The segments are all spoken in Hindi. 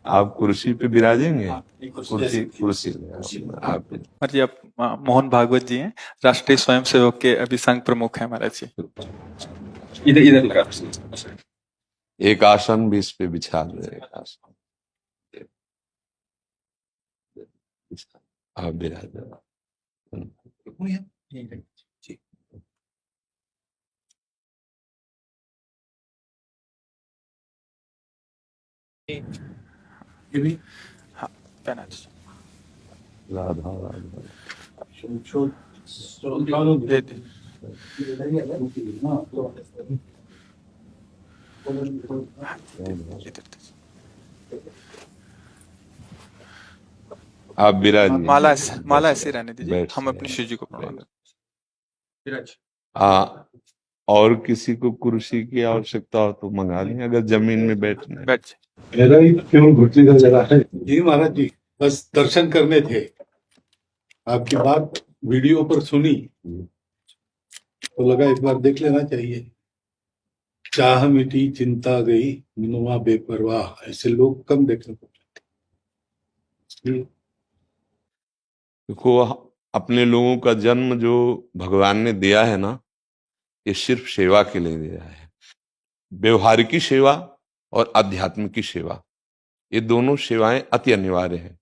आप कुर्सी पे विराजेंगे? कुर्सी कुर्सी आप जी, आप मोहन भागवत जी हैं, राष्ट्रीय स्वयंसेवक के अभी संघ प्रमुख हैं महाराज जी। इधर इधर लगा। एक आसन भी इस पे बिछा दो, एक आसन आप विराज। हाँ, पहना दीजिए। राधा राधा दे दे। इधर दीजिए। आप विराजिए। माला ऐसे रहने दीजिए, बैठ हम जाइए। अपनी शिव जी को प्रणाम करें। विराज। और किसी को कुर्सी की आवश्यकता हो तो मंगा लें, अगर जमीन में बैठना है। बैठ जाइए। मेरा ही क्यों घुटने का जरा है जी महाराज जी, बस दर्शन करने थे। आपकी बात वीडियो पर सुनी तो लगा एक बार देख लेना चाहिए। चाह मिटी चिंता गई मनुआ बेपरवाह, ऐसे लोग कम देखने को मिलते। देखो, अपने लोगों का जन्म जो भगवान ने दिया है ना, ये सिर्फ सेवा के लिए दिया है। व्यवहारिकी सेवा और आध्यात्म की सेवा, ये दोनों सेवाएं अति अनिवार्य है।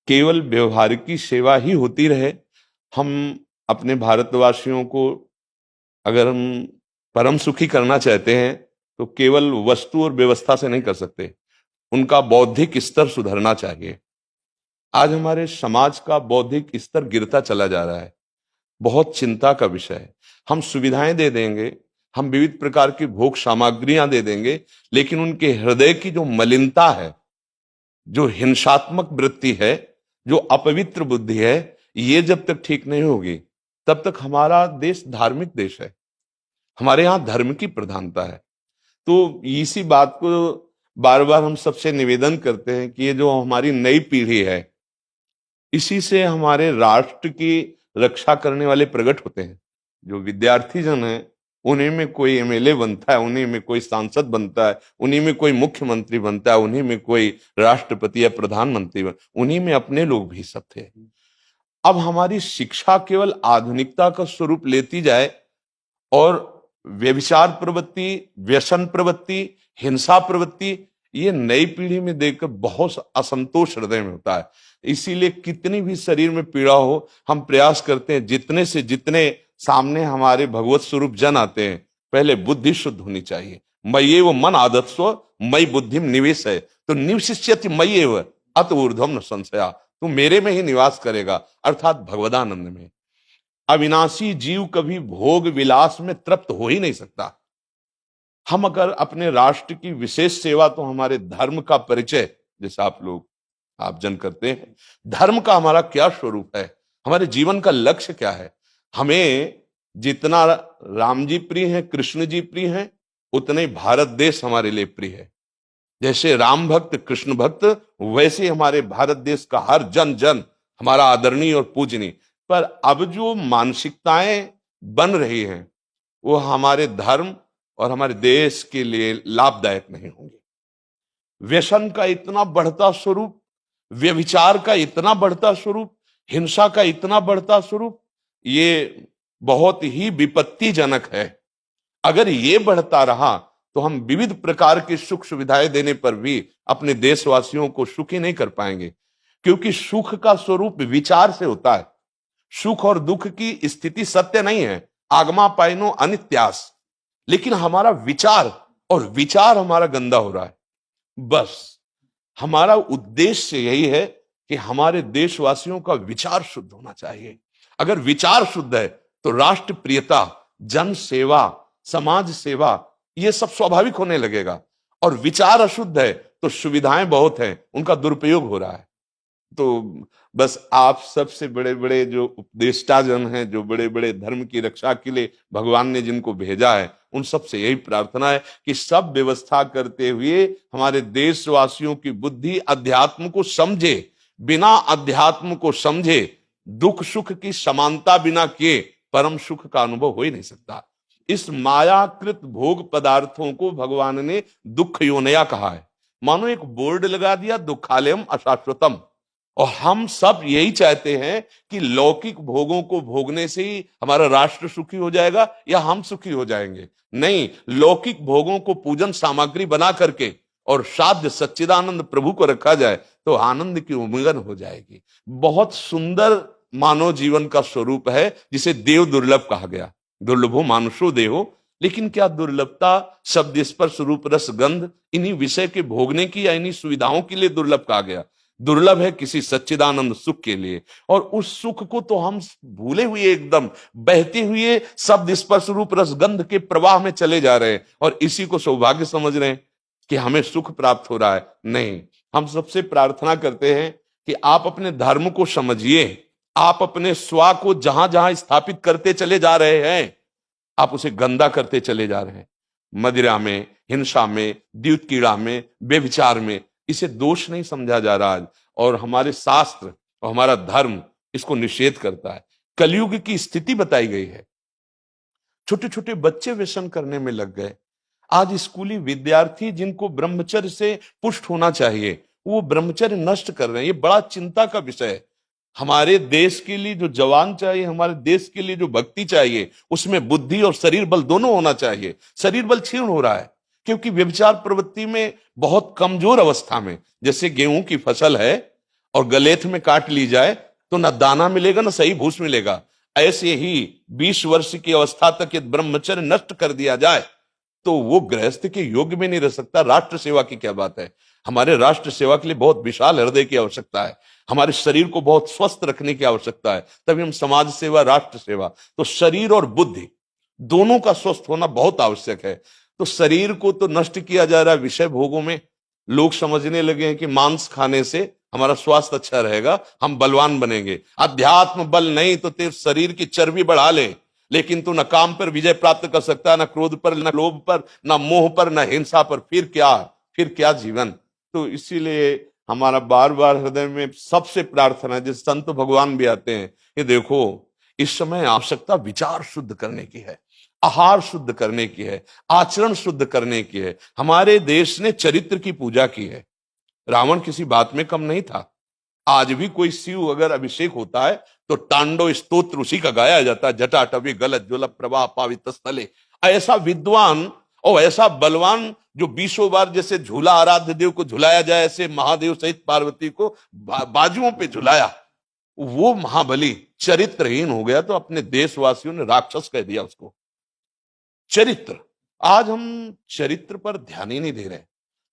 केवल व्यवहारिकी सेवा ही होती रहे, हम अपने भारतवासियों को अगर हम परम सुखी करना चाहते हैं तो केवल वस्तु और व्यवस्था से नहीं कर सकते, उनका बौद्धिक स्तर सुधरना चाहिए। आज हमारे समाज का बौद्धिक स्तर गिरता चला जा रहा है, बहुत चिंता का विषय है। हम सुविधाएं दे देंगे, हम विविध प्रकार की भोग सामग्रियां दे देंगे, लेकिन उनके हृदय की जो मलिनता है, जो हिंसात्मक वृत्ति है, जो अपवित्र बुद्धि है, ये जब तक ठीक नहीं होगी तब तक हमारा देश धार्मिक देश है, हमारे यहाँ धर्म की प्रधानता है। तो इसी बात को बार बार हम सबसे निवेदन करते हैं कि ये जो हमारी नई पीढ़ी है, इसी से हमारे राष्ट्र की रक्षा करने वाले प्रकट होते हैं। जो विद्यार्थी जन है, उन्हीं में कोई एमएलए बनता है, उन्हीं में कोई सांसद बनता है, उन्हीं में कोई मुख्यमंत्री बनता है, उन्हीं में कोई राष्ट्रपति या प्रधानमंत्री उन्हीं में अपने लोग भी सब थे। अब हमारी शिक्षा केवल आधुनिकता का स्वरूप लेती जाए और व्यभिचार प्रवृत्ति, व्यसन प्रवृत्ति, हिंसा प्रवृत्ति, ये नई पीढ़ी में देखकर बहुत असंतोष हृदय में होता है। इसीलिए कितनी भी शरीर में पीड़ा हो, हम प्रयास करते हैं जितने से जितने सामने हमारे भगवत स्वरूप जन आते हैं, पहले बुद्धि शुद्ध होनी चाहिए। मय्ये वो मन आदत्स्व मई बुद्धिम निवेश है, तो निवशिष्यति मय्ये व अत ऊर्ध्वम न संशया, तू मेरे में ही निवास करेगा, अर्थात भगवदानंद में। अविनाशी जीव कभी भोग विलास में तृप्त हो ही नहीं सकता। हम अगर अपने राष्ट्र की विशेष सेवा, तो हमारे धर्म का परिचय, जैसे आप जन करते हैं, धर्म का हमारा क्या स्वरूप है, हमारे जीवन का लक्ष्य क्या है। हमें जितना राम जी प्रिय हैं, कृष्ण जी प्रिय हैं, उतने ही भारत देश हमारे लिए प्रिय है। जैसे राम भक्त, कृष्ण भक्त, वैसे हमारे भारत देश का हर जन जन हमारा आदरणीय और पूजनीय। पर अब जो मानसिकताएं बन रही हैं, वो हमारे धर्म और हमारे देश के लिए लाभदायक नहीं होंगे। व्यसन का इतना बढ़ता स्वरूप, व्यभिचार का इतना बढ़ता स्वरूप, हिंसा का इतना बढ़ता स्वरूप, ये बहुत ही विपत्तिजनक है। अगर ये बढ़ता रहा तो हम विविध प्रकार की सुख सुविधाएं देने पर भी अपने देशवासियों को सुखी नहीं कर पाएंगे, क्योंकि सुख का स्वरूप विचार से होता है। सुख और दुख की स्थिति सत्य नहीं है, आगमा पाइनो अनित्यास, लेकिन हमारा विचार, और विचार हमारा गंदा हो रहा है। बस हमारा उद्देश्य यही है कि हमारे देशवासियों का विचार शुद्ध होना चाहिए। अगर विचार शुद्ध है तो राष्ट्र प्रियता, जन सेवा, समाज सेवा, ये सब स्वाभाविक होने लगेगा। और विचार अशुद्ध है तो सुविधाएं बहुत हैं, उनका दुरुपयोग हो रहा है। तो बस आप सबसे बड़े बड़े जो उपदेष्टा जन हैं, जो बड़े बड़े धर्म की रक्षा के लिए भगवान ने जिनको भेजा है, उन सबसे यही प्रार्थना है कि सब व्यवस्था करते हुए हमारे देशवासियों की बुद्धि अध्यात्म को समझे। बिना अध्यात्म को समझे दुख सुख की समानता बिना किए परम सुख का अनुभव हो ही नहीं सकता। इस मायाकृत भोग पदार्थों को भगवान ने दुख योनया कहा है। मानो एक बोर्ड लगा दिया, दुखालयम अशाश्वतम। और हम सब यही चाहते हैं कि लौकिक भोगों को भोगने से ही हमारा राष्ट्र सुखी हो जाएगा या हम सुखी हो जाएंगे। नहीं, लौकिक भोगों को पूजन सामग्री बना करके और साध्य सच्चिदानंद प्रभु को रखा जाए तो आनंद की उमंगन हो जाएगी। बहुत सुंदर मानव जीवन का स्वरूप है, जिसे देव दुर्लभ कहा गया। दुर्लभो मानुषो देहो। लेकिन क्या दुर्लभता शब्द स्पर्श रूप रस गंध इन्हीं विषय के भोगने की या इन्हीं सुविधाओं के लिए दुर्लभ कहा गया? दुर्लभ है किसी सच्चिदानंद सुख के लिए। और उस सुख को तो हम भूले हुए, एकदम बहते हुए शब्द स्पर्श रूप रस गंध के प्रवाह में चले जा रहे हैं और इसी को सौभाग्य समझ रहे हैं कि हमें सुख प्राप्त हो रहा है। नहीं, हम सबसे प्रार्थना करते हैं कि आप अपने धर्म को समझिए। आप अपने स्वा को जहां जहां स्थापित करते चले जा रहे हैं, आप उसे गंदा करते चले जा रहे हैं। मदिरा में, हिंसा में, द्यूत कीड़ा में, बेविचार में, इसे दोष नहीं समझा जा रहा आज। और हमारे शास्त्र और हमारा धर्म इसको निषेध करता है। कलयुग की स्थिति बताई गई है। छोटे छोटे बच्चे व्यसन करने में लग गए। आज स्कूली विद्यार्थी जिनको ब्रह्मचर्य से पुष्ट होना चाहिए, वो ब्रह्मचर्य नष्ट कर रहे हैं। ये बड़ा चिंता का विषय है। हमारे देश के लिए जो जवान चाहिए, हमारे देश के लिए जो भक्ति चाहिए, उसमें बुद्धि और शरीर बल दोनों होना चाहिए। शरीर बल क्षीण हो रहा है क्योंकि व्यभिचार प्रवृत्ति में बहुत कमजोर अवस्था में, जैसे गेहूं की फसल है और गलेथ में काट ली जाए तो ना दाना मिलेगा ना सही भूस मिलेगा। ऐसे ही 20 वर्ष की अवस्था तक यदि ब्रह्मचर्य नष्ट कर दिया जाए तो वो गृहस्थ के योग्य में नहीं रह सकता। राष्ट्र सेवा की क्या बात है। हमारे राष्ट्र सेवा के लिए बहुत विशाल हृदय की आवश्यकता है। हमारे शरीर को बहुत स्वस्थ रखने की आवश्यकता है, तभी हम समाज सेवा, राष्ट्र सेवा। तो शरीर और बुद्धि दोनों का स्वस्थ होना बहुत आवश्यक है। तो शरीर को तो नष्ट किया जा रहा है विषय भोगों में। लोग समझने लगे हैं कि मांस खाने से हमारा स्वास्थ्य अच्छा रहेगा, हम बलवान बनेंगे। अध्यात्म बल नहीं तो तेरे शरीर की चर्बी बढ़ा ले, लेकिन तू न काम पर विजय प्राप्त कर सकता, न क्रोध पर, न लोभ पर, न मोह पर, न हिंसा पर। फिर क्या जीवन। तो इसीलिए हमारा बार बार हृदय में सबसे प्रार्थना है, जिस संत भगवान भी आते हैं, ये देखो इस समय आवश्यकता विचार शुद्ध करने की है, आहार शुद्ध करने की है, आचरण शुद्ध करने की है। हमारे देश ने चरित्र की पूजा की है। रावण किसी बात में कम नहीं था। आज भी कोई शिव अगर अभिषेक होता है तो तांडव स्तोत्र उसी का गाया जाता है। जटाटवी गलत ज्वल प्रवाह पावित स्थले। ऐसा विद्वान और ऐसा बलवान जो 20 बार जैसे झूला आराध्य देव को झुलाया जाए, ऐसे महादेव सहित पार्वती को बाजुओं पे झुलाया, वो महाबली चरित्रहीन हो गया तो अपने देशवासियों ने राक्षस कह दिया उसको। चरित्र, आज हम चरित्र पर ध्यान ही नहीं दे रहे।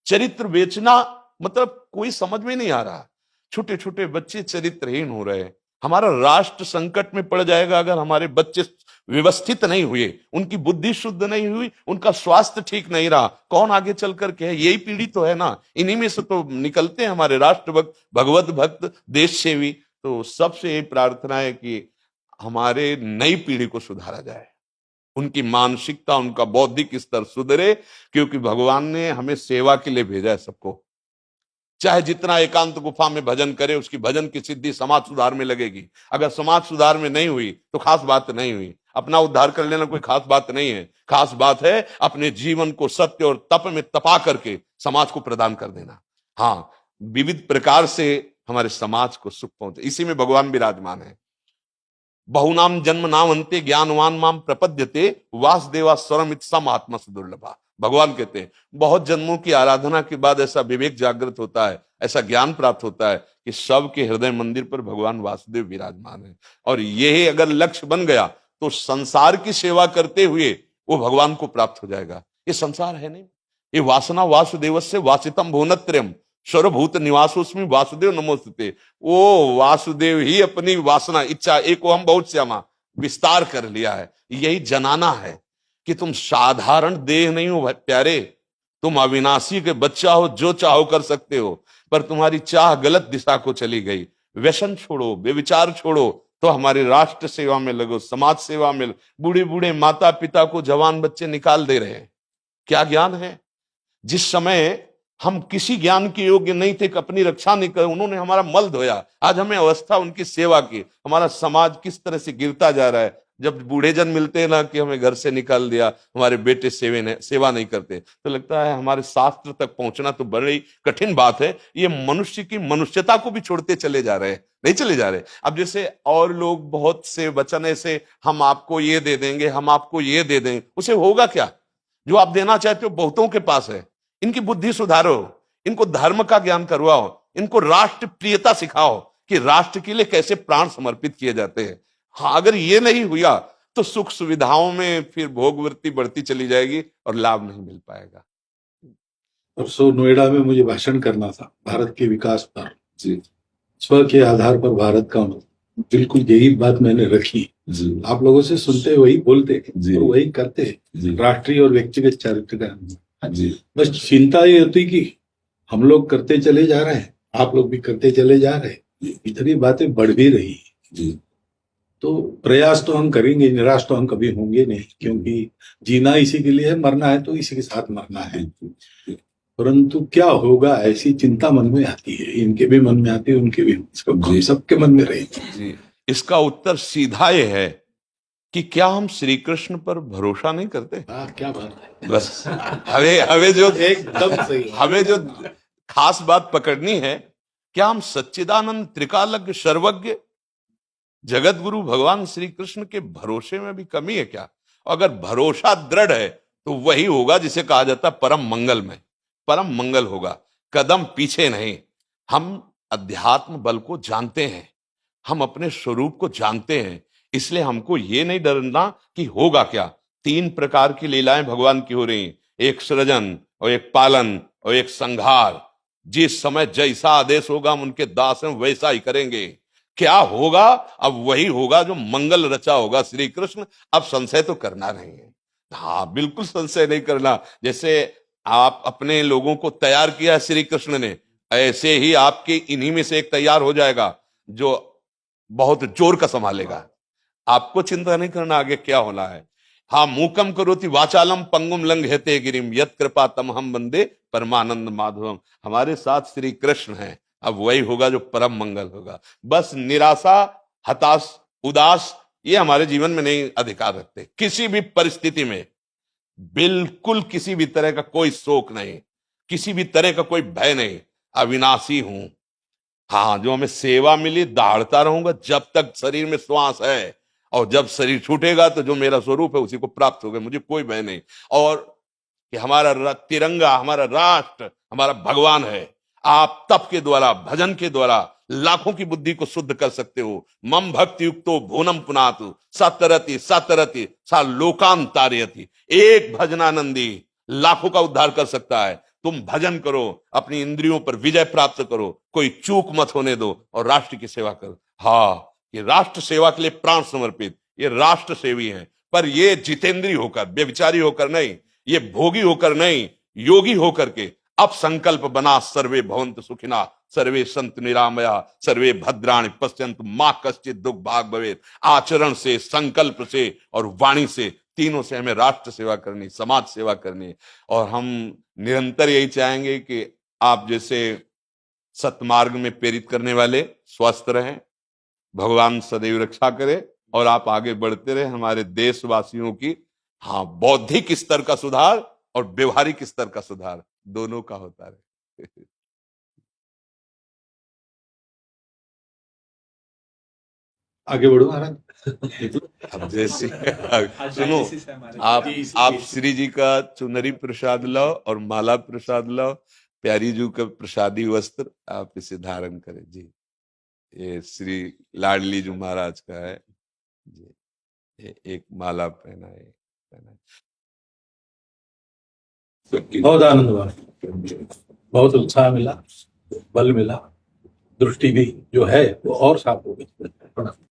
चरित्र बेचना मतलब कोई समझ में नहीं आ रहा। छोटे छोटे बच्चे चरित्रहीन हो रहे हैं। हमारा राष्ट्र संकट में पड़ जाएगा अगर हमारे बच्चे व्यवस्थित नहीं हुए, उनकी बुद्धि शुद्ध नहीं हुई, उनका स्वास्थ्य ठीक नहीं रहा। कौन आगे चल करके है? यही पीढ़ी तो है ना। इन्हीं में से तो निकलते हैं हमारे राष्ट्र भक्त, भगवत भक्त, देश सेवी। तो सबसे यही प्रार्थना है कि हमारे नई पीढ़ी को सुधारा जाए, उनकी मानसिकता, उनका बौद्धिक स्तर सुधरे, क्योंकि भगवान ने हमें सेवा के लिए भेजा है सबको। चाहे जितना एकांत गुफा में भजन करे, उसकी भजन की सिद्धि समाज सुधार में लगेगी। अगर समाज सुधार में नहीं हुई तो खास बात नहीं हुई। अपना उद्धार कर लेना कोई खास बात नहीं है। खास बात है अपने जीवन को सत्य और तप में तपा करके समाज को प्रदान कर देना। हाँ, विविध प्रकार से हमारे समाज को सुख पहुंचे, इसी में भगवान विराजमान है। बहुनाम जन्म नाम अंते ज्ञानवान माम प्रपद्यते वासुदेवा स्वरमित सम आत्मा दुर्लभा। भगवान कहते हैं बहुत जन्मों की आराधना के बाद ऐसा विवेक जागृत होता है, ऐसा ज्ञान प्राप्त होता है कि सबके हृदय मंदिर पर भगवान वासुदेव विराजमान है। और यही अगर लक्ष्य बन गया तो संसार की सेवा करते हुए वो भगवान को प्राप्त हो जाएगा। ये संसार है नहीं, ये वासना वासुदेवस्य वासितम भुवनत्रयम् सर्वभूत निवासोस्मि वासुदेव नमोस्तुते। वो वासुदेव ही अपनी वासना, इच्छा, एको हम बहुत श्यामा विस्तार कर लिया है। यही जनाना है कि तुम साधारण देह नहीं हो प्यारे, तुम अविनाशी के बच्चा हो, जो चाहो कर सकते हो। पर तुम्हारी चाह गलत दिशा को चली गई। व्यसन छोड़ो, बेविचार छोड़ो, तो हमारे राष्ट्र सेवा में लगो, समाज सेवा में। बूढ़े बूढ़े माता पिता को जवान बच्चे निकाल दे रहे हैं। क्या ज्ञान है? जिस समय हम किसी ज्ञान के योग्य नहीं थे कि अपनी रक्षा नहीं कर, उन्होंने हमारा मल धोया। आज हमें अवस्था उनकी सेवा की। हमारा समाज किस तरह से गिरता जा रहा है। जब बूढ़े जन मिलते हैं ना कि हमें घर से निकाल दिया, हमारे बेटे सेवा नहीं करते, तो लगता है हमारे शास्त्र तक पहुंचना तो बड़ी कठिन बात है। ये मनुष्य की मनुष्यता को भी छोड़ते चले जा रहे हैं, नहीं चले जा रहे। अब जैसे और लोग बहुत से वचन ऐसे, हम आपको ये दे देंगे, हम आपको ये दे देंगे, उसे होगा क्या? जो आप देना चाहते हो बहुतों के पास है। इनकी बुद्धि सुधारो, इनको धर्म का ज्ञान करवाओ, इनको राष्ट्र प्रियता सिखाओ कि राष्ट्र के लिए कैसे प्राण समर्पित किए जाते हैं। हाँ, अगर ये नहीं हुआ तो सुख सुविधाओं में फिर भोगवृत्ति बढ़ती चली जाएगी और लाभ नहीं मिल पाएगा। परसों नोएडा में मुझे भाषण करना था भारत के विकास पर जी, स्व के आधार पर भारत का बिल्कुल यही बात मैंने रखी जी। आप लोगों से सुनते वही बोलते और वही करते, राष्ट्रीय और व्यक्तिगत चरित्र का जी। बस चिंता ये होती कि हम लोग करते चले जा रहे हैं, आप लोग भी करते चले जा रहे हैं, इतनी बातें बढ़ भी रही जी। तो प्रयास तो हम करेंगे, निराश तो हम कभी होंगे नहीं, क्योंकि जीना इसी के लिए है, मरना है तो इसी के साथ मरना है। परंतु क्या होगा ऐसी चिंता मन में आती है, इनके भी मन में आती है, उनके भी, सबके मन में रहेगी। इसका उत्तर सीधा ये है कि क्या हम श्री कृष्ण पर भरोसा नहीं करते? क्या बात है, बस हमें जो एकदम सही, हमें जो खास बात पकड़नी है, क्या हम सच्चिदानंद त्रिकालज्ञ सर्वज्ञ जगत गुरु भगवान श्री कृष्ण के भरोसे में भी कमी है क्या? अगर भरोसा दृढ़ है तो वही होगा जिसे कहा जाता है परम मंगल में, परम मंगल होगा, कदम पीछे नहीं। हम अध्यात्म बल को जानते हैं, हम अपने स्वरूप को जानते हैं, इसलिए हमको ये नहीं डरना कि होगा क्या। 3 प्रकार की लीलाएं भगवान की हो रही, एक सृजन और एक पालन और एक संहार। जिस समय जैसा आदेश होगा हम उनके दास हैं, वैसा ही करेंगे। क्या होगा? अब वही होगा जो मंगल रचा होगा श्री कृष्ण। अब संशय तो करना नहीं है, हाँ बिल्कुल संशय नहीं करना। जैसे आप अपने लोगों को तैयार किया श्री कृष्ण ने, ऐसे ही आपके इन्हीं में से एक तैयार हो जाएगा जो बहुत जोर का संभालेगा। आपको चिंता नहीं करना आगे क्या होना है। हाँ, मूकम करोति वाचालम पंगुम लंघयते गिरिम यत् कृपा तमहम वंदे परमानंद माधवम। हमारे साथ श्री कृष्ण हैं, अब वही होगा जो परम मंगल होगा। बस निराशा, हताश, उदास ये हमारे जीवन में नहीं अधिकार रखते। किसी भी परिस्थिति में बिल्कुल किसी भी तरह का कोई शोक नहीं, किसी भी तरह का कोई भय नहीं। अविनाशी हूं, हाँ जो हमें सेवा मिली दहाड़ता रहूंगा जब तक शरीर में श्वास है, और जब शरीर छूटेगा तो जो मेरा स्वरूप है उसी को प्राप्त होगा, मुझे कोई भय नहीं। और कि हमारा तिरंगा, हमारा राष्ट्र, हमारा भगवान है। आप तप के द्वारा, भजन के द्वारा लाखों की बुद्धि को शुद्ध कर सकते हो। मम भक्ति युक्तो भुवनम पुनातु सतरति सतरति सा लोकांतारयति। एक भजनानंदी लाखों का उद्धार कर सकता है। तुम भजन करो, अपनी इंद्रियों पर विजय प्राप्त करो, कोई चूक मत होने दो और राष्ट्र की सेवा करो। हाँ, ये राष्ट्र सेवा के लिए प्राण समर्पित, ये राष्ट्र सेवी हैं। पर ये जितेंद्रीय होकर, व्यभिचारी होकर नहीं, ये भोगी होकर नहीं, योगी होकर के अब संकल्प बना, सर्वे भवन्तु सुखिना सर्वे संतु निरामया सर्वे भद्राणि पश्यन्तु मां कश्चित् दुख भाग भवेत्। आचरण से, संकल्प से और वाणी से, तीनों से हमें राष्ट्र सेवा करनी, समाज सेवा करनी। और हम निरंतर यही चाहेंगे कि आप जैसे सतमार्ग में प्रेरित करने वाले स्वस्थ रहें, भगवान सदैव रक्षा करे और आप आगे बढ़ते रहे। हमारे देशवासियों की हाँ बौद्धिक स्तर का सुधार और व्यवहारिक स्तर का सुधार दोनों का होता रहे। आगे बढ़ो महाराज। अब जैसे सुनो, आप श्री जी का चुनरी प्रसाद लाओ और माला प्रसाद लाओ, प्यारी जी का प्रसादी वस्त्र आप इसे धारण करें जी। ये श्री लाडली जी महाराज का है जी, ये एक माला पहनाए। बहुत आनंद हुआ, बहुत उत्साह मिला, बल मिला, दृष्टि भी जो है वो और साफ हो गई।